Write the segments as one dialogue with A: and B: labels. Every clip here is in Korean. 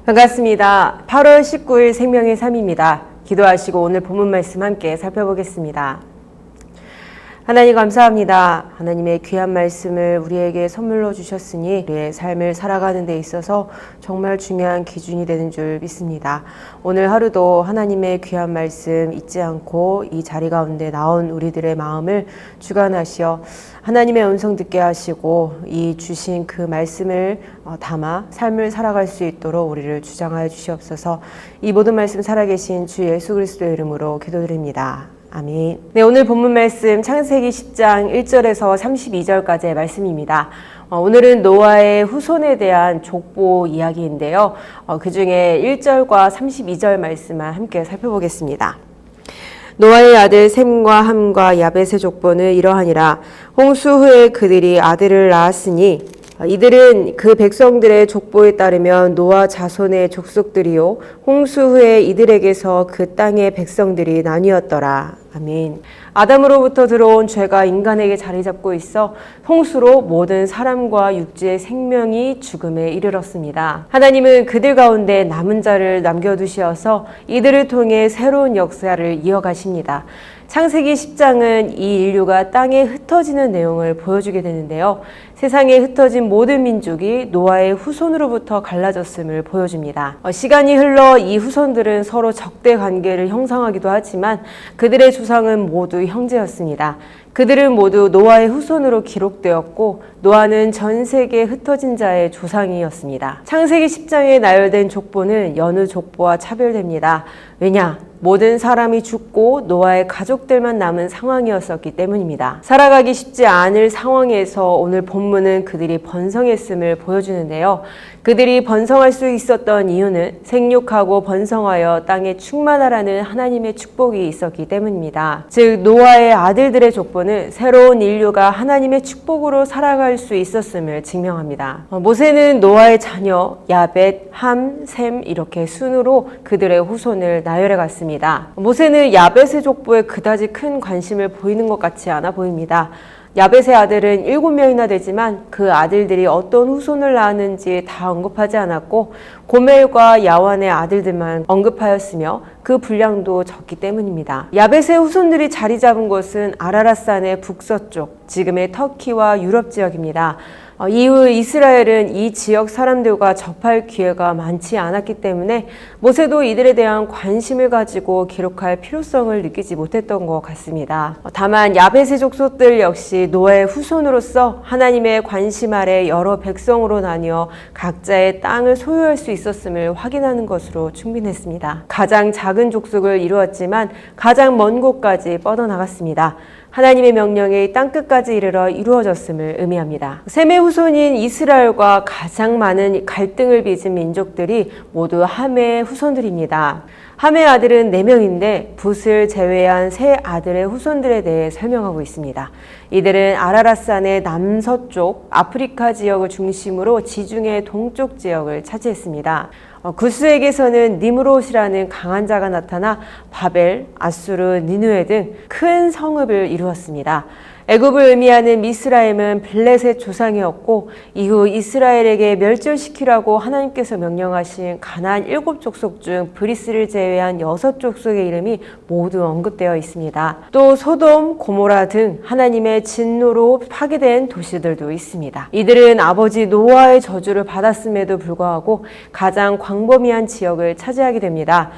A: 반갑습니다. 8월 19일 생명의 삶입니다. 기도하시고 오늘 본문 말씀 함께 살펴보겠습니다. 하나님 감사합니다. 하나님의 귀한 말씀을 우리에게 선물로 주셨으니 우리의 삶을 살아가는 데 있어서 정말 중요한 기준이 되는 줄 믿습니다. 오늘 하루도 하나님의 귀한 말씀 잊지 않고 이 자리 가운데 나온 우리들의 마음을 주관하시어 하나님의 음성 듣게 하시고 이 주신 그 말씀을 담아 삶을 살아갈 수 있도록 우리를 주장하여 주시옵소서. 이 모든 말씀 살아계신 주 예수 그리스도의 이름으로 기도드립니다. 아멘. 네, 오늘 본문 말씀 창세기 10장 1절에서 32절까지의 말씀입니다. 오늘은 노아의 후손에 대한 족보 이야기인데요. 그 중에 1절과 32절 말씀만 함께 살펴보겠습니다. 노아의 아들 셈과 함과 야벳의 족보는 이러하니라. 홍수 후에 그들이 아들을 낳았으니 이들은 그 백성들의 족보에 따르면 노아 자손의 족속들이요 홍수 후에 이들에게서 그 땅의 백성들이 나뉘었더라. 아멘. 아담으로부터 들어온 죄가 인간에게 자리 잡고 있어 홍수로 모든 사람과 육지의 생명이 죽음에 이르렀습니다. 하나님은 그들 가운데 남은 자를 남겨두시어서 이들을 통해 새로운 역사를 이어가십니다. 창세기 10장은 이 인류가 땅에 흩어지는 내용을 보여주게 되는데요. 세상에 흩어진 모든 민족이 노아의 후손으로부터 갈라졌음을 보여줍니다. 시간이 흘러 이 후손들은 서로 적대 관계를 형성하기도 하지만 그들의 조상은 모두 형제였습니다. 그들은 모두 노아의 후손으로 기록되었고 노아는 전 세계 흩어진 자의 조상이었습니다. 창세기 10장에 나열된 족보는 여느 족보와 차별됩니다. 왜냐? 모든 사람이 죽고 노아의 가족들만 남은 상황이었었기 때문입니다. 살아가기 쉽지 않을 상황에서 오늘 본문은 그들이 번성했음을 보여주는데요. 그들이 번성할 수 있었던 이유는 생육하고 번성하여 땅에 충만하라는 하나님의 축복이 있었기 때문입니다. 즉 노아의 아들들의 족보는 새로운 인류가 하나님의 축복으로 살아갈 수 있었음을 증명합니다. 모세는 노아의 자녀 야벳, 함, 셈 이렇게 순으로 그들의 후손을 나열해 갔습니다. 모세는 야벳의 족보에 그다지 큰 관심을 보이는 것 같지 않아 보입니다. 야벳의 아들은 7명이나 되지만 그 아들들이 어떤 후손을 낳았는지 다 언급하지 않았고 고멜과 야완의 아들들만 언급하였으며 그 분량도 적기 때문입니다. 야벳의 후손들이 자리 잡은 곳은 아라랏산의 북서쪽, 지금의 터키와 유럽 지역입니다. 이후 이스라엘은 이 지역 사람들과 접할 기회가 많지 않았기 때문에 모세도 이들에 대한 관심을 가지고 기록할 필요성을 느끼지 못했던 것 같습니다. 다만 야벳의 족속들 역시 노아의 후손으로서 하나님의 관심 아래 여러 백성으로 나뉘어 각자의 땅을 소유할 수 있었음을 확인하는 것으로 충분했습니다. 가장 작은 족속을 이루었지만 가장 먼 곳까지 뻗어나갔습니다. 하나님의 명령이 땅끝까지 이르러 이루어졌음을 의미합니다. 셈의 후손인 이스라엘과 가장 많은 갈등을 빚은 민족들이 모두 함의 후손들입니다. 함의 아들은 4명인데 붓을 제외한 3 아들의 후손들에 대해 설명하고 있습니다. 이들은 아라랏산의 남서쪽 아프리카 지역을 중심으로 지중해 동쪽 지역을 차지했습니다. 구스에게서는 니므롯이라는 강한 자가 나타나 바벨, 아수르, 니느웨 등 큰 성읍을 이루었습니다. 애굽을 의미하는 미스라임은 블레셋 조상이었고 이후 이스라엘에게 멸절시키라고 하나님께서 명령하신 가나안 7족속 중 브리스를 제외한 6족속의 이름이 모두 언급되어 있습니다. 또 소돔, 고모라 등 하나님의 진노로 파괴된 도시들도 있습니다. 이들은 아버지 노아의 저주를 받았음에도 불구하고 가장 광범위한 지역을 차지하게 됩니다.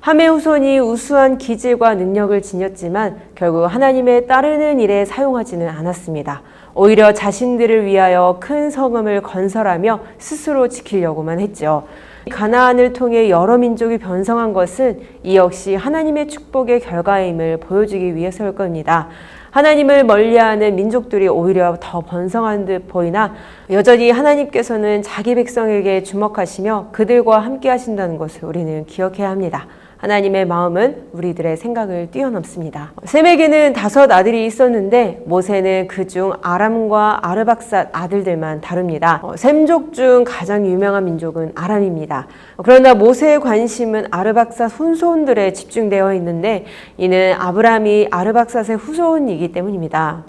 A: 함의 후손이 우수한 기질과 능력을 지녔지만 결국 하나님의 따르는 일에 사용하지는 않았습니다. 오히려 자신들을 위하여 큰 성읍을 건설하며 스스로 지키려고만 했죠. 가나안을 통해 여러 민족이 변성한 것은 이 역시 하나님의 축복의 결과임을 보여주기 위해서일 겁니다. 하나님을 멀리하는 민족들이 오히려 더 번성한 듯 보이나 여전히 하나님께서는 자기 백성에게 주목하시며 그들과 함께 하신다는 것을 우리는 기억해야 합니다. 하나님의 마음은 우리들의 생각을 뛰어넘습니다. 셈에게는 5 아들이 있었는데 모세는 그중 아람과 아르박삿 아들들만 다룹니다. 셈족 중 가장 유명한 민족은 아람입니다. 그러나 모세의 관심은 아르박삿 후손들에 집중되어 있는데 이는 아브라함이 아르박삿의 후손이기 때문입니다.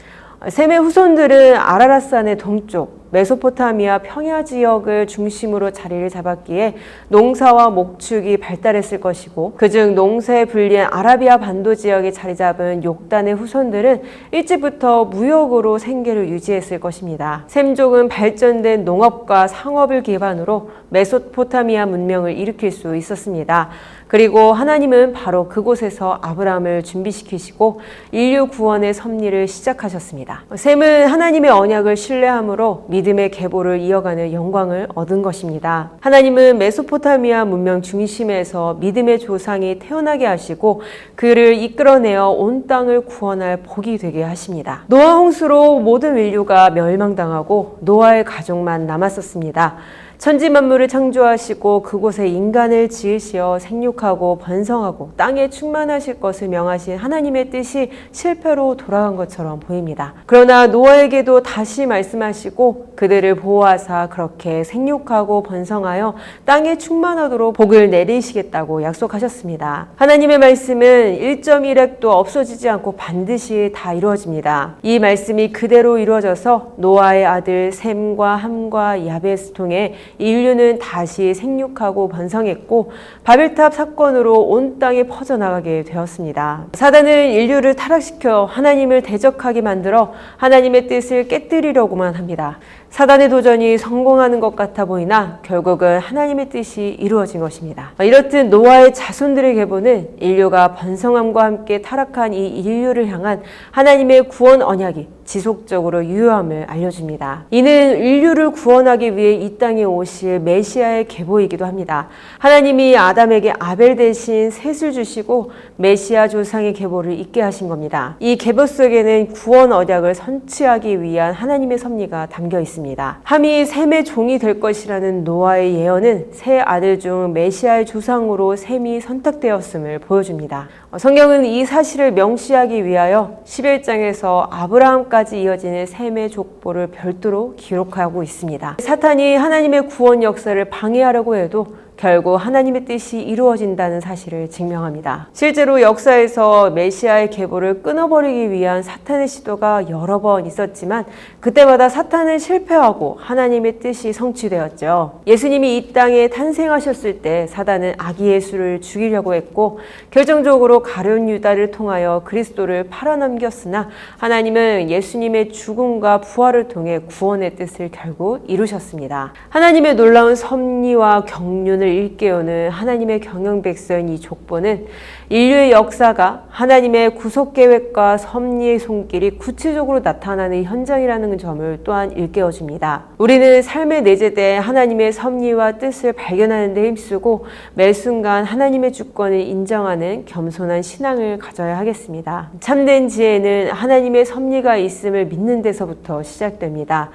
A: 셈의 후손들은 아라랏산의 동쪽 메소포타미아 평야 지역을 중심으로 자리를 잡았기에 농사와 목축이 발달했을 것이고, 그중 농사에 불리한 아라비아 반도 지역에 자리 잡은 욕단의 후손들은 일찍부터 무역으로 생계를 유지했을 것입니다. 셈족은 발전된 농업과 상업을 기반으로 메소포타미아 문명을 일으킬 수 있었습니다. 그리고 하나님은 바로 그곳에서 아브라함을 준비시키시고 인류 구원의 섭리를 시작하셨습니다. 셈은 하나님의 언약을 신뢰함으로 믿음의 계보를 이어가는 영광을 얻은 것입니다. 하나님은 메소포타미아 문명 중심에서 믿음의 조상이 태어나게 하시고 그를 이끌어내어 온 땅을 구원할 복이 되게 하십니다. 노아 홍수로 모든 인류가 멸망당하고 노아의 가족만 남았었습니다. 천지 만물을 창조하시고 그곳에 인간을 지으시어 생육하고 번성하고 땅에 충만하실 것을 명하신 하나님의 뜻이 실패로 돌아간 것처럼 보입니다. 그러나 노아에게도 다시 말씀하시고 그들을 보호하사 그렇게 생육하고 번성하여 땅에 충만하도록 복을 내리시겠다고 약속하셨습니다. 하나님의 말씀은 1.1획도 없어지지 않고 반드시 다 이루어집니다. 이 말씀이 그대로 이루어져서 노아의 아들 셈과 함과 야벳을 통해 인류는 다시 생육하고 번성했고 바벨탑 사건으로 온 땅에 퍼져나가게 되었습니다. 사단은 인류를 타락시켜 하나님을 대적하게 만들어 하나님의 뜻을 깨뜨리려고만 합니다. 사단의 도전이 성공하는 것 같아 보이나 결국은 하나님의 뜻이 이루어진 것입니다. 이렇듯 노아의 자손들의 계보는 인류가 번성함과 함께 타락한 이 인류를 향한 하나님의 구원 언약이 지속적으로 유효함을 알려줍니다. 이는 인류를 구원하기 위해 이 땅에 오실 메시아의 계보이기도 합니다. 하나님이 아담에게 아벨 대신 셋을 주시고 메시아 조상의 계보를 잇게 하신 겁니다. 이 계보 속에는 구원 언약을 선취하기 위한 하나님의 섭리가 담겨 있습니다. 함이 셈의 종이 될 것이라는 노아의 예언은 세 아들 중 메시아의 조상으로 셈이 선택되었음을 보여줍니다. 성경은 이 사실을 명시하기 위하여 11장에서 아브라함까지 이어지는 셈의 족보를 별도로 기록하고 있습니다. 사탄이 하나님의 구원 역사를 방해하려고 해도 결국 하나님의 뜻이 이루어진다는 사실을 증명합니다. 실제로 역사에서 메시아의 계보를 끊어버리기 위한 사탄의 시도가 여러 번 있었지만 그때마다 사탄은 실패하고 하나님의 뜻이 성취되었죠. 예수님이 이 땅에 탄생하셨을 때 사단은 아기 예수를 죽이려고 했고 결정적으로 가룟 유다를 통하여 그리스도를 팔아넘겼으나 하나님은 예수님의 죽음과 부활을 통해 구원의 뜻을 결국 이루셨습니다. 하나님의 놀라운 섭리와 경륜을 일깨우는 하나님의 경영 백성인 이 족보는 인류의 역사가 하나님의 구속 계획과 섭리의 손길이 구체적으로 나타나는 현장이라는 점을 또한 일깨워줍니다. 우리는 삶의 내재된 하나님의 섭리와 뜻을 발견하는 데 힘쓰고 매 순간 하나님의 주권을 인정하는 겸손한 신앙을 가져야 하겠습니다. 참된 지혜는 하나님의 섭리가 있음을 믿는 데서부터 시작됩니다.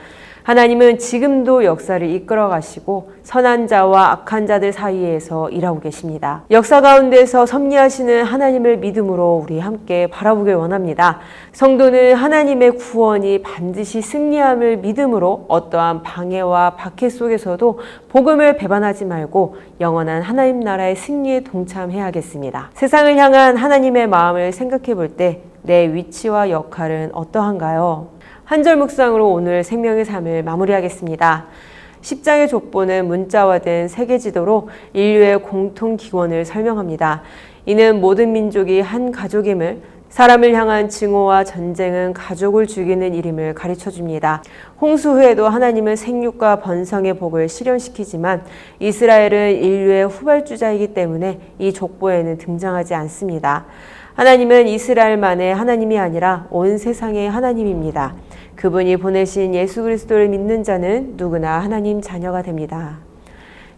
A: 하나님은 지금도 역사를 이끌어 가시고 선한 자와 악한 자들 사이에서 일하고 계십니다. 역사 가운데서 섭리하시는 하나님을 믿음으로 우리 함께 바라보길 원합니다. 성도는 하나님의 구원이 반드시 승리함을 믿음으로 어떠한 방해와 박해 속에서도 복음을 배반하지 말고 영원한 하나님 나라의 승리에 동참해야겠습니다. 세상을 향한 하나님의 마음을 생각해 볼 때 내 위치와 역할은 어떠한가요? 한 절 묵상으로 오늘 생명의 삶을 마무리하겠습니다. 10장의 족보는 문자화된 세계지도로 인류의 공통기원을 설명합니다. 이는 모든 민족이 한 가족임을, 사람을 향한 증오와 전쟁은 가족을 죽이는 일임을 가르쳐줍니다. 홍수 후에도 하나님은 생육과 번성의 복을 실현시키지만 이스라엘은 인류의 후발주자이기 때문에 이 족보에는 등장하지 않습니다. 하나님은 이스라엘만의 하나님이 아니라 온 세상의 하나님입니다. 그분이 보내신 예수 그리스도를 믿는 자는 누구나 하나님 자녀가 됩니다.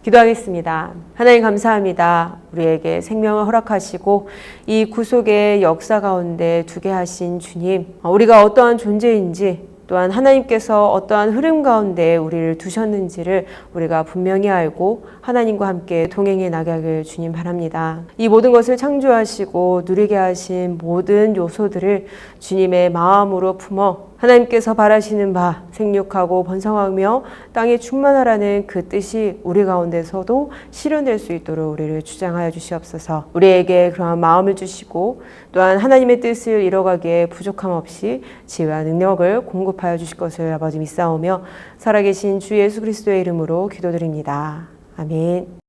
A: 기도하겠습니다. 하나님 감사합니다. 우리에게 생명을 허락하시고 이 구속의 역사 가운데 두게 하신 주님, 우리가 어떠한 존재인지 또한 하나님께서 어떠한 흐름 가운데 우리를 두셨는지를 우리가 분명히 알고 하나님과 함께 동행해 나가길 주님 바랍니다. 이 모든 것을 창조하시고 누리게 하신 모든 요소들을 주님의 마음으로 품어 하나님께서 바라시는 바 생육하고 번성하며 땅에 충만하라는 그 뜻이 우리 가운데서도 실현될 수 있도록 우리를 주장하여 주시옵소서. 우리에게 그러한 마음을 주시고 또한 하나님의 뜻을 이뤄가기에 부족함 없이 지혜와 능력을 공급하여 주실 것을 아버지 믿사오며 살아계신 주 예수 그리스도의 이름으로 기도드립니다. 아멘.